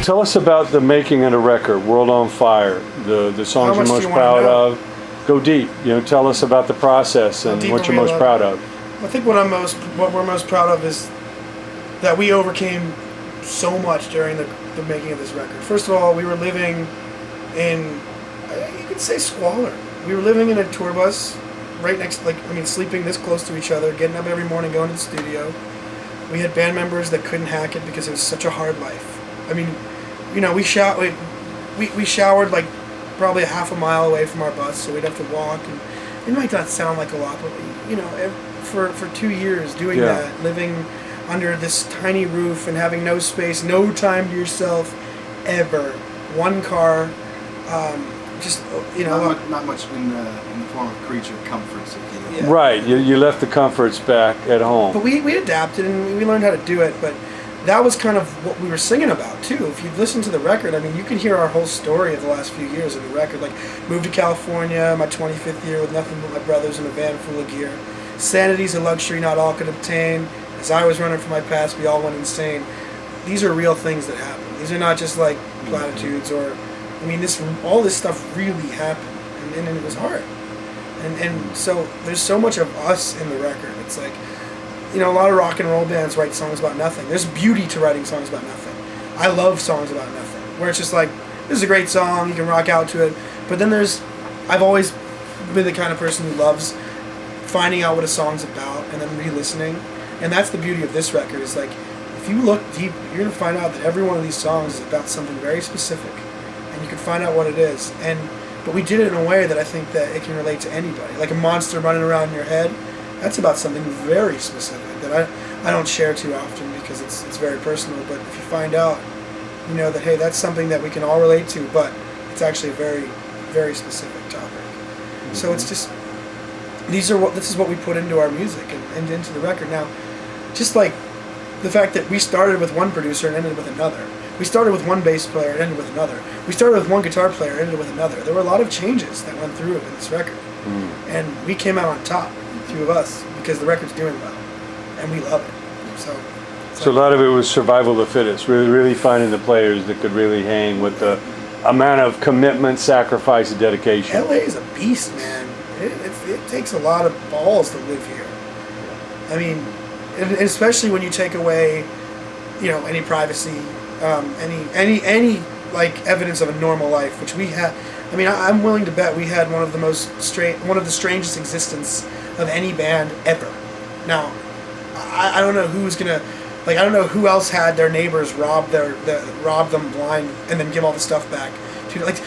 Tell us about the making of the record, World on Fire, the songs you're most proud of. Go deep. Tell us about the process and what you're most proud of. I think what we're most proud of is that we overcame so much during the making of this record. First of all, we were living in, you could say, squalor. We were living in a tour bus right next, sleeping this close to each other, getting up every morning, going to the studio. We had band members that couldn't hack it because it was such a hard life. We showered like probably a half a mile away from our bus, so we'd have to walk. And it might not sound like a lot, but for 2 years doing that, living under this tiny roof and having no space, no time to yourself, ever. One car, not much in the form of creature comforts. Yeah. Right, you left the comforts back at home. But we adapted and we learned how to do it. But that was kind of what we were singing about too. If you listen to the record, you can hear our whole story of the last few years of the record. Like, moved to California, my 25th year with nothing but my brothers and a van full of gear. Sanity's a luxury not all could obtain. As I was running for my past, we all went insane. These are real things that happen. These are not just like platitudes or, all this stuff really happened, and it was hard. And so there's so much of us in the record. It's like, a lot of rock and roll bands write songs about nothing. There's beauty to writing songs about nothing. I love songs about nothing, where it's just like, this is a great song, you can rock out to it. But then I've always been the kind of person who loves finding out what a song's about and then re-listening. And that's the beauty of this record, is like, if you look deep, you're going to find out that every one of these songs is about something very specific. And you can find out what it is. But we did it in a way that I think that it can relate to anybody. Like a monster running around in your head, that's about something very specific that I don't share too often because it's very personal. But if you find out, that, hey, that's something that we can all relate to, but it's actually a very, very specific topic. Mm-hmm. So it's just, this is what we put into our music and into the record. Now, just like the fact that we started with one producer and ended with another. We started with one bass player and ended with another. We started with one guitar player and ended with another. There were a lot of changes that went through in this record. And we came out on top, the two of us, because the record's doing well. And we love it. So a lot of it was survival of the fittest, really finding the players that could really hang with the amount of commitment, sacrifice, and dedication. LA is a beast, man. It takes a lot of balls to live here. And especially when you take away, any privacy, any like evidence of a normal life, which we had. I'm willing to bet we had one of the strangest existence of any band ever. Now, I don't know who's gonna, I don't know who else had their neighbors rob them blind and then give all the stuff back,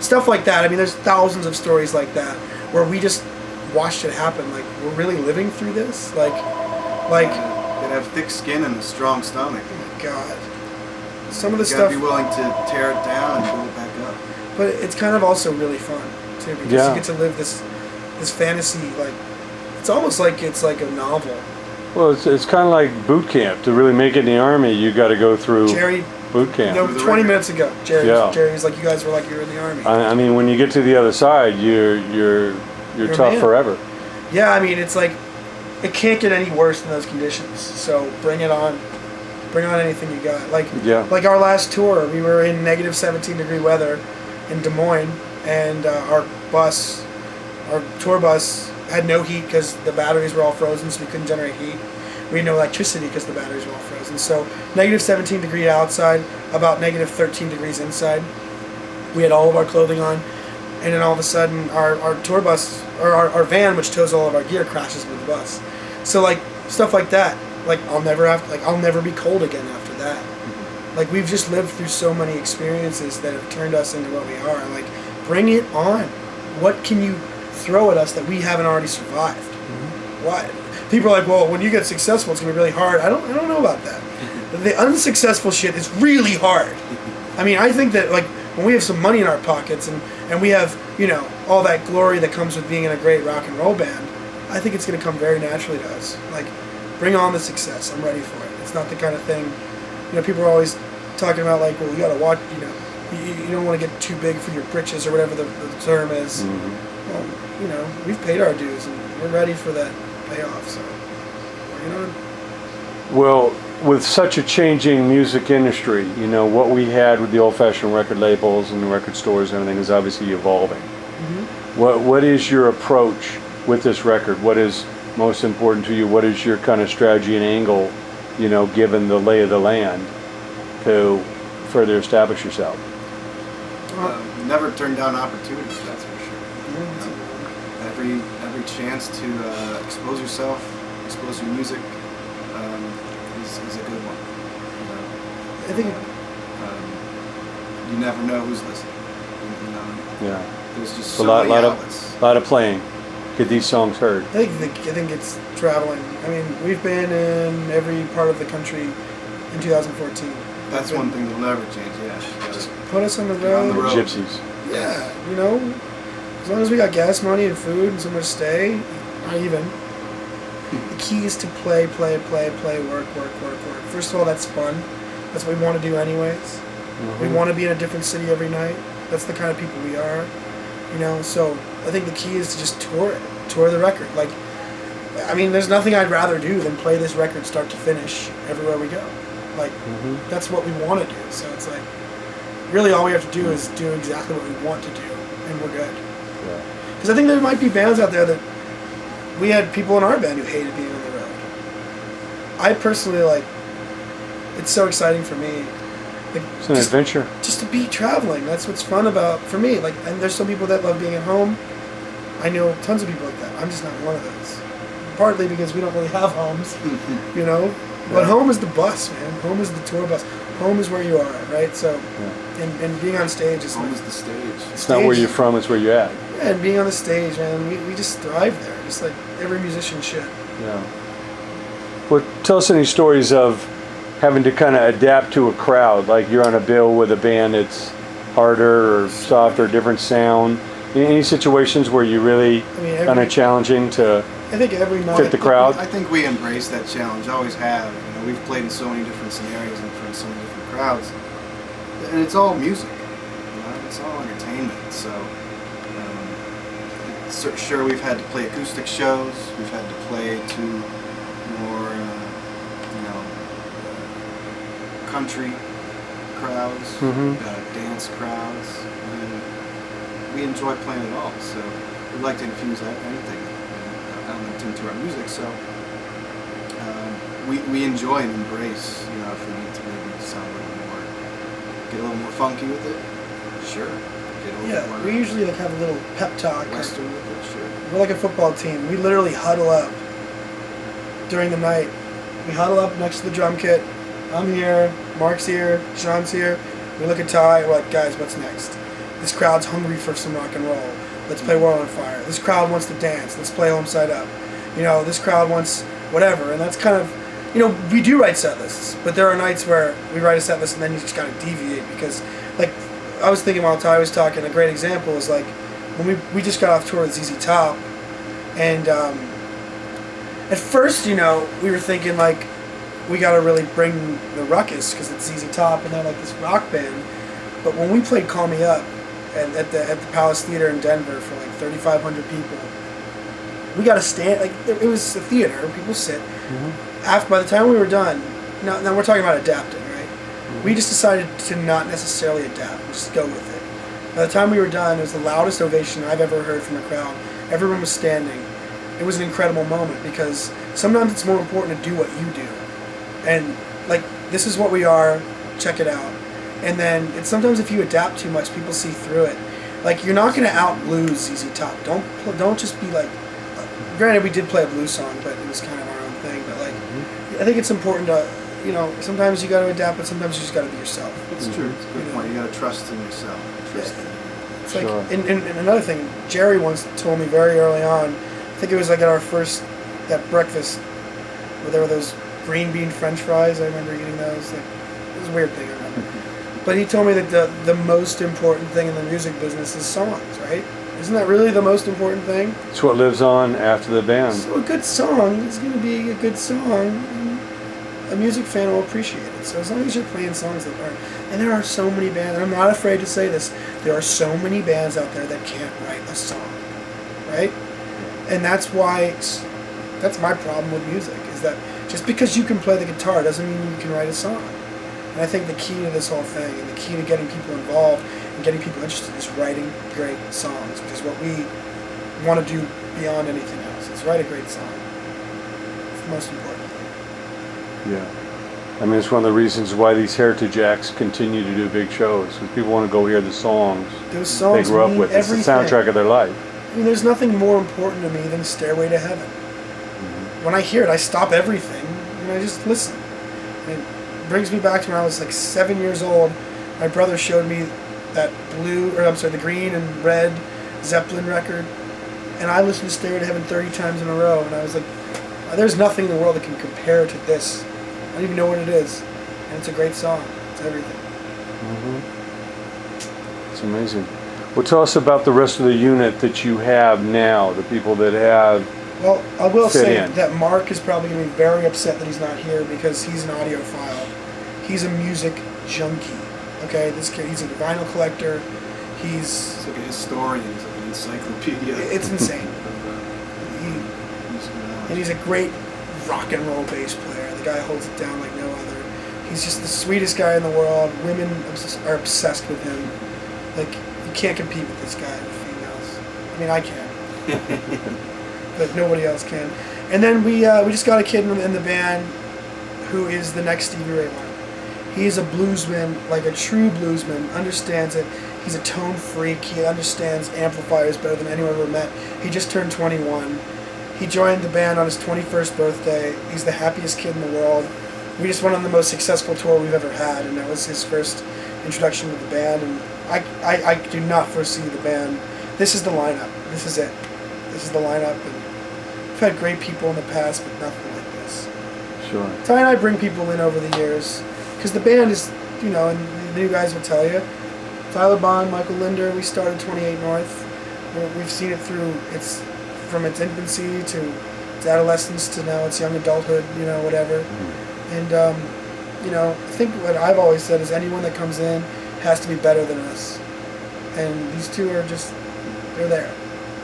stuff like that. There's thousands of stories like that where we just watched it happen. Like, we're really living through this. Like. They'd have thick skin and a strong stomach. Oh my God. Some of the you stuff. You gotta be willing to tear it down and build it back up. But it's kind of also really fun too, because you get to live this fantasy. Like, it's almost like it's like a novel. Well, it's kind of like boot camp. To really make it in the Army, you got to go through boot camp. 20 minutes ago, Jerry's like, you guys were like, you were in the Army. When you get to the other side, you're tough forever. Yeah, it's like, it can't get any worse than those conditions. So bring it on. Bring on anything you got. Like our last tour, we were in negative 17-degree weather in Des Moines, and our tour bus had no heat because the batteries were all frozen, so we couldn't generate heat. We had no electricity because the batteries were all frozen. So negative 17-degree outside, about negative 13 degrees inside. We had all of our clothing on, and then all of a sudden our tour bus, or our van, which tows all of our gear, crashes into the bus. So stuff like that. I'll never be cold again after that. We've just lived through so many experiences that have turned us into what we are. Bring it on. What can you throw at us that we haven't already survived? What? People are like, well, when you get successful, it's gonna be really hard. I don't know about that. The unsuccessful shit is really hard. I think that when we have some money in our pockets and we have, all that glory that comes with being in a great rock and roll band, I think it's gonna come very naturally to us. Bring on the success. I'm ready for it. It's not the kind of thing, people are always talking about well, you gotta watch, you don't want to get too big for your britches or whatever the term is. Mm-hmm. Well, we've paid our dues and we're ready for that payoff. So, Well, with such a changing music industry, you know, what we had with the old-fashioned record labels and the record stores and everything is obviously evolving. What is your approach with this record? What is most important to you? What is your kind of strategy and angle, you know, given the lay of the land, to further establish yourself? Never turn down opportunities, that's for sure. Every chance to expose yourself, expose your music, is a good one. I think You never know who's listening. You know, Yeah. there's just A so lot, many outlets. lot of playing. Get these songs heard. I think it's traveling. I mean, we've been in every part of the country in 2014. That's one thing that'll never change. Yeah, Just put us on the Get on road. the road. Gypsies. Yeah, you know, as long as we got gas money and food and somewhere to stay, not even. The key is to play, work. First of all, that's fun. That's what we want to do anyways. We want to be in a different city every night. That's the kind of people we are, you know. So I think the key is to just tour the record. Like, I mean, there's nothing I'd rather do than play this record start to finish everywhere we go. Like, that's what we want to do. So it's like, really all we have to do is do exactly what we want to do, and we're good. Because I think there might be bands out there that we had people in our band who hated being on the road. I personally, like, it's so exciting for me. Like, It's an adventure. just to be traveling. That's what's fun about, for me. Like, and there's some people that love being at home. I know tons of people like that. I'm just not one of those. Partly because we don't really have homes, you know. But home is the bus, man. Home is the tour bus. Home is where you are, right? So, and being on stage is Home like, is the stage. It's not where you're from, it's where you're at. yeah, and being on the stage, man, we just thrive there, just like every musician should. Yeah. Well, tell us any stories of having to kind of adapt to a crowd, like you're on a bill with a band that's harder or softer, different sound. Any situations where you really I mean, kind of challenging to I think every night. fit the crowd? I think we embrace that challenge. Always have. You know, we've played in so many different scenarios and in front of so many different crowds, and it's all music. You know, it's all entertainment. So, sure, we've had to play acoustic shows. We've had to play to more, country crowds, dance crowds, and we enjoy playing it all. So we like to infuse anything element into our music. So we enjoy and embrace. You know, if we need to maybe sound a little more, get a little more funky with it, sure. Get a little more we usually like have a little pep talk. western with it, sure. We're like a football team. We literally huddle up during the night. We huddle up next to the drum kit. I'm here, Mark's here, Sean's here. We look at Ty, we're like, guys, what's next? This crowd's hungry for some rock and roll. Let's play World on Fire. This crowd wants to dance. Let's play Home Side Up. You know, this crowd wants whatever. And that's kind of, you know, we do write set lists, but there are nights where we write a set list and then you just gotta deviate because, like, I was thinking while Ty was talking, a great example is like, when we just got off tour with ZZ Top, and at first, you know, we were thinking like, we got to really bring the ruckus because it's ZZ Top and they're like this rock band. But when we played Call Me Up at the Palace Theater in Denver for like 3,500 people, we got to stand, like it was a theater, people sit. After, by the time we were done, now we're talking about adapting, right? We just decided to not necessarily adapt, just go with it. By the time we were done, it was the loudest ovation I've ever heard from a crowd. Everyone was standing. It was an incredible moment because sometimes it's more important to do what you do. And like, this is what we are, check it out. And then it's sometimes if you adapt too much, people see through it. Like, you're not going to out-blues ZZ Top. Don't just be like, granted we did play a blues song, but it was kind of our own thing. But like, I think it's important to, you know, sometimes you got to adapt, but sometimes you just got to be yourself. It's true. It's a good point. You got to trust in yourself. Trust in it. It's Sure. like, and another thing, Jerry once told me very early on, I think it was like at our first, that breakfast, where there were those green bean French fries. I remember eating those. Like, it was a weird thing, I remember. But he told me that the most important thing in the music business is songs, right? Isn't that really the most important thing? It's what lives on after the band. So a good song is going to be a good song, and a music fan will appreciate it. So as long as you're playing songs that are, and there are so many bands, and I'm not afraid to say this, there are so many bands out there that can't write a song, right? And that's why, that's my problem with music, is that Just because you can play the guitar doesn't mean you can write a song. And I think the key to this whole thing, and the key to getting people involved and getting people interested, is writing great songs, which is what we want to do beyond anything else. It's write a great song. It's the most important thing. Yeah. I mean, it's one of the reasons why these heritage acts continue to do big shows, because people want to go hear the songs Those songs they grew up mean with. It's the everything. soundtrack of their life. I mean, there's nothing more important to me than Stairway to Heaven. When I hear it, I stop everything and I just listen. And it brings me back to when I was like 7 years old. My brother showed me that the green and red Zeppelin record, and I listened to Stairway to Heaven 30 times in a row, and I was like, there's nothing in the world that can compare to this. I don't even know what it is, and it's a great song. It's everything. It's amazing. Well, tell us about the rest of the unit that you have now, the people that have. Well, I will Fit say in. that Mark is probably going to be very upset that he's not here because he's an audiophile. He's a music junkie. Okay, this kid, he's a vinyl collector. He's He's like a historian. He's like an encyclopedia. it's insane. And he's a great rock and roll bass player. The guy holds it down like no other. He's just the sweetest guy in the world. Women are obsessed with him. Like, you can't compete with this guy with females. I mean, I can. But nobody else can. And then we just got a kid in the band who is the next Stevie Ray Vaughan. He's a bluesman, like a true bluesman, understands it. He's a tone freak. He understands amplifiers better than anyone I've ever met. He just turned 21. He joined the band on his 21st birthday. He's the happiest kid in the world. We just went on the most successful tour we've ever had, and that was his first introduction to the band. And I do not foresee the band. This is the lineup. This is it. This is the lineup. And we've had great people in the past, but nothing like this. Sure. Ty and I bring people in over the years, because the band is, and the new guys will tell you, Tyler Bond, Michael Linder, we started 28 North. We've seen it from its infancy to its adolescence to now its young adulthood, whatever. And, I think what I've always said is anyone that comes in has to be better than us. And these two are they're there.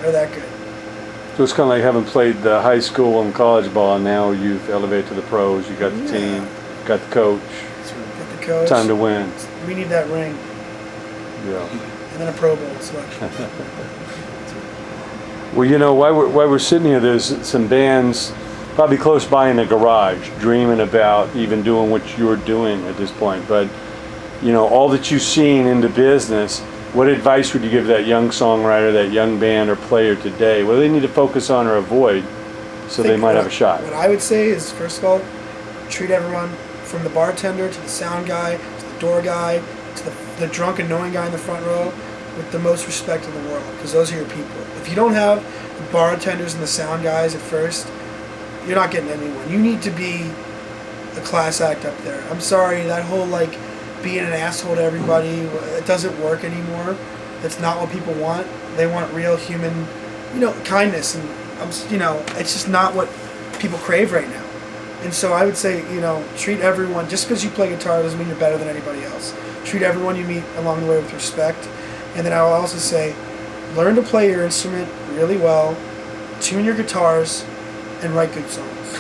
They're that good. So it's kind of like having played the high school and college ball, and now you've elevated to the pros. You got the team, got the coach. Get the coach. Time to win. We need that ring. Yeah. And then a Pro Bowl selection. Well, while we're sitting here, there's some bands probably close by in the garage dreaming about even doing what you're doing at this point. But, all that you've seen in the business, what advice would you give that young songwriter, that young band or player today? What do they need to focus on or avoid so they might have a shot? What I would say is, first of all, treat everyone from the bartender to the sound guy to the door guy to the drunk annoying guy in the front row with the most respect in the world, because those are your people. If you don't have the bartenders and the sound guys at first, you're not getting anyone. You need to be a class act up there. I'm sorry, that whole being an asshole to everybody, it doesn't work anymore. That's not what people want. They want real human, kindness, and it's just not what people crave right now. And so I would say, treat everyone, just because you play guitar doesn't mean you're better than anybody else. Treat everyone you meet along the way with respect. And then I will also say, learn to play your instrument really well, tune your guitars, and write good songs.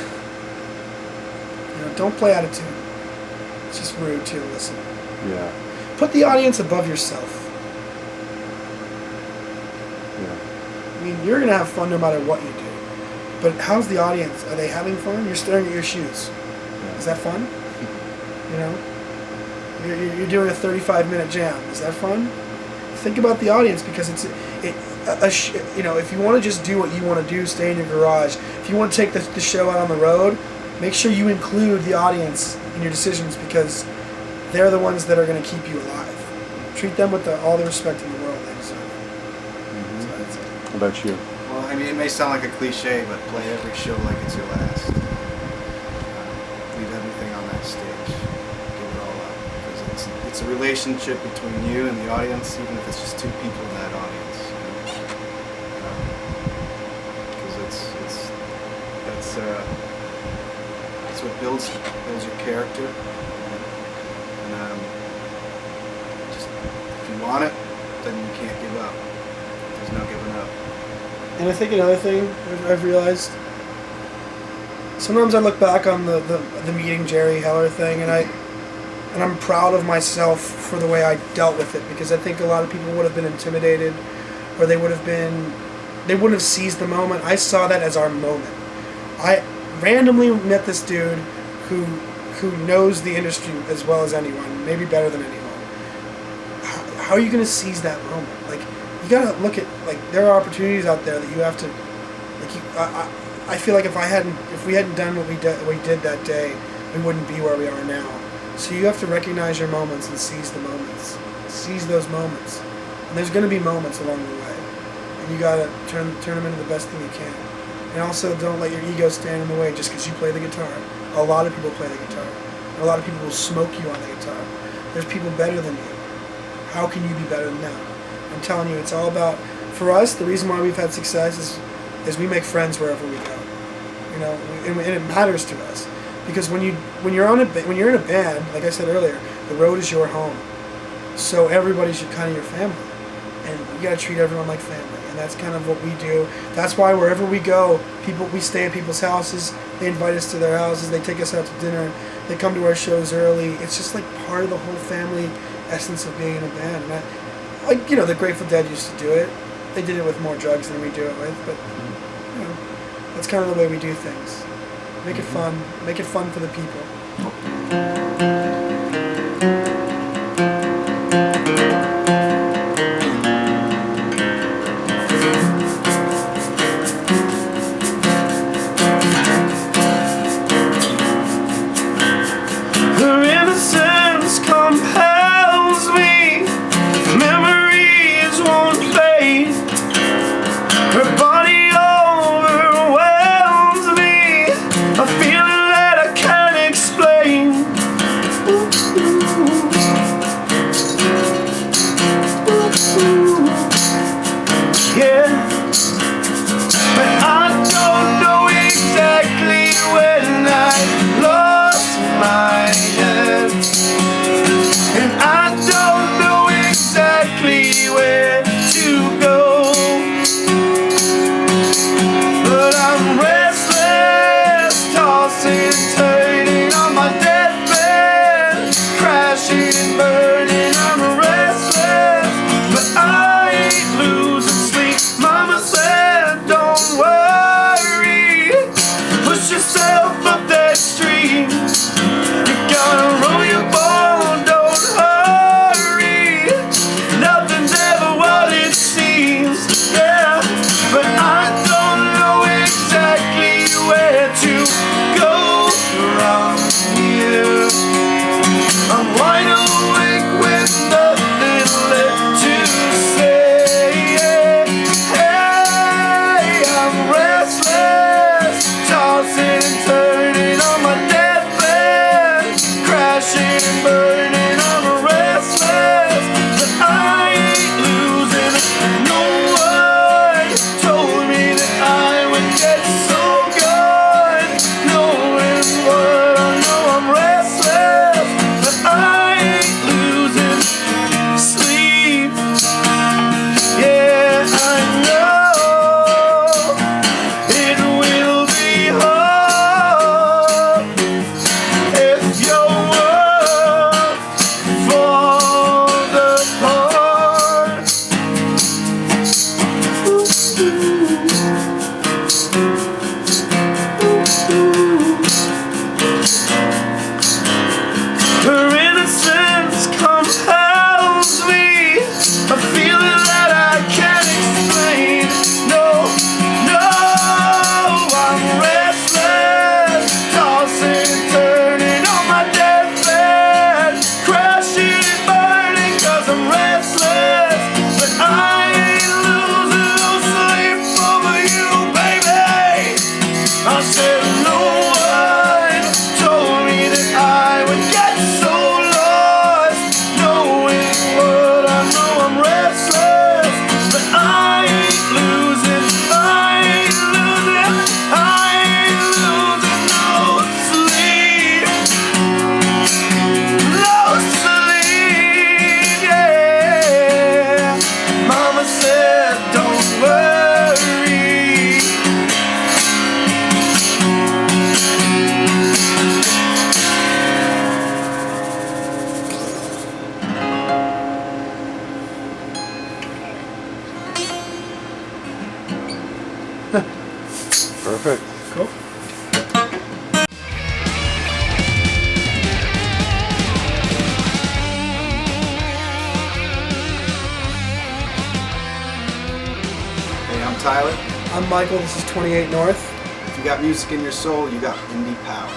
Don't play out of tune. It's just rude to listen. Yeah. Put the audience above yourself. Yeah. I mean, you're going to have fun no matter what you do. But how's the audience? Are they having fun? You're staring at your shoes. Yeah. Is that fun? You're doing a 35-minute jam. Is that fun? Think about the audience, because if you want to just do what you want to do, stay in your garage. If you want to take the show out on the road, make sure you include the audience in your decisions, because they're the ones that are going to keep you alive. Treat them with all the respect in the world they deserve. Mm-hmm. So that's it. How about you? Well, I mean, it may sound like a cliche, but play every show like it's your last. Leave everything on that stage. Give it all up. Because it's a relationship between you and the audience, even if it's just two people in that audience. Because that's what builds your character. And just, if you want it, then you can't give up. There's no giving up. And I think another thing I've realized, sometimes I look back on the meeting Jerry Heller thing, and I'm proud of myself for the way I dealt with it, because I think a lot of people would have been intimidated, or they wouldn't have seized the moment. I saw that as our moment. I randomly met this dude who knows the industry as well as anyone, maybe better than anyone. How are you going to seize that moment? Like, you got to look at, like, there are opportunities out there that you have to, like, I feel like if we hadn't done what we did that day, we wouldn't be where we are now. So you have to recognize your moments and seize the moments. Seize those moments. And there's going to be moments along the way. And you got to turn them into the best thing you can. And also, don't let your ego stand in the way just because you play the guitar. A lot of people play the guitar. And a lot of people will smoke you on the guitar. There's people better than you. How can you be better than them? I'm telling you, it's all about, for us, the reason why we've had success is we make friends wherever we go. You know, and it matters to us. Because when you're in a band, like I said earlier, the road is your home. So everybody's kind of your family, and you gotta treat everyone like family. And that's kind of what we do. That's why wherever we go, we stay at people's houses. They invite us to their houses. They take us out to dinner. They come to our shows early. It's just like part of the whole family essence of being in a band. And the Grateful Dead used to do it. They did it with more drugs than we do it with, but that's kind of the way we do things. Make it fun. Make it fun for the people. Her innocence compels me. Memories won't fade. Her body overwhelms me. A feeling that I can't explain. Perfect. Cool. Hey, I'm Tyler. I'm Michael. This is 28 North. If you got music in your soul, you got indie power.